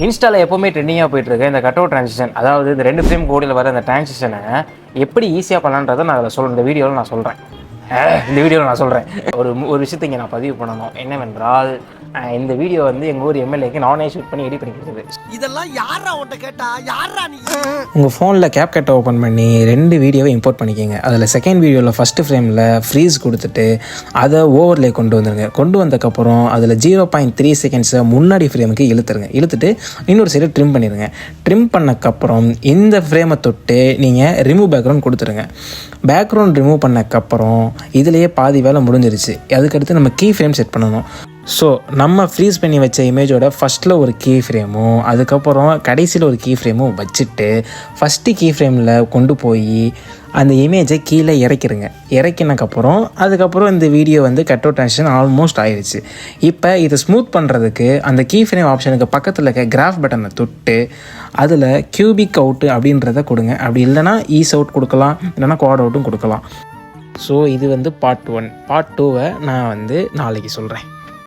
இன்ஸ்டாவில் எப்போவுமே ட்ரெண்டிங்காக போயிட்டுருக்கு இந்த கட் அவுட் ட்ரான்சிஷன், அதாவது இந்த 2 ஃப்ரேம் கோடியில் வர இந்த ட்ரான்சிஷனை எப்படி ஈஸியாக பண்ணலான்றதை நான் அதில் இந்த வீடியோவில் நான் சொல்கிறேன். ஒரு விஷயத்தை இங்கே நான் பதிவு பண்ணணும். என்னவென்றால், இந்த வீடியோ வந்து எங்கள் ஊர் எம்எல்ஏக்கு நானே ஷூட் பண்ணி எடிட் பண்ணி கொடுத்தது. இதெல்லாம் யாரா உன்ட்ட கேட்டா? யாரா நீ? உங்கள் ஃபோனில் CapCut ஓப்பன் பண்ணி 2 வீடியோவை இம்போர்ட் பண்ணிக்கோங்க. அதில் செகண்ட் வீடியோவில் ஃபஸ்ட்டு ஃப்ரேமில் ஃப்ரீஸ் கொடுத்துட்டு அதை ஓவர்லே கொண்டு வந்துடுங்க. கொண்டு வந்ததுக்கப்புறம் அதில் 0.3 செகண்ட்ஸை முன்னாடி ஃப்ரேமுக்கு இழுத்துட்டு இன்னொரு சைடு ட்ரிம் பண்ணிடுங்க. ட்ரிம் பண்ணக்கப்புறம் இந்த ஃப்ரேமை தொட்டு நீங்கள் ரிமூவ் பேக்ரவுண்ட் கொடுத்துருங்க. பேக்ரவுண்ட் ரிமூவ் பண்ணக்கப்புறம் இதுலேயே பாதி வேலை முடிஞ்சிருச்சு. அதுக்கடுத்து நம்ம கீ ஃப்ரேம் செட் பண்ணணும். ஸோ நம்ம ஃப்ரீஸ் பண்ணி வச்ச இமேஜோட ஃபஸ்ட்டில் ஒரு கீ ஃப்ரேமும் அதுக்கப்புறம் கடைசியில் ஒரு கீ ஃப்ரேமும் வச்சுட்டு ஃபஸ்ட்டு கீ ஃப்ரேமில் கொண்டு போய் அந்த இமேஜை கீழே இறக்கினக்கப்புறம் அதுக்கப்புறம் இந்த வீடியோ வந்து கட் அவுட் ட்ரான்சிஷன் ஆல்மோஸ்ட் ஆயிடுச்சு. இப்போ இதை ஸ்மூத் பண்ணுறதுக்கு அந்த கீ ஃப்ரேம் ஆப்ஷனுக்கு பக்கத்தில் இருக்க கிராஃப் பட்டனை தொட்டு அதில் கியூபிக் அவுட்டு அப்படின்றத கொடுங்க. அப்படி இல்லைனா ஈஸ் அவுட் கொடுக்கலாம், இல்லைனா குவாட் அவுட்டும் கொடுக்கலாம். ஸோ இது வந்து பார்ட் 1. பார்ட் 2வை நான் வந்து நாளைக்கு சொல்கிறேன்.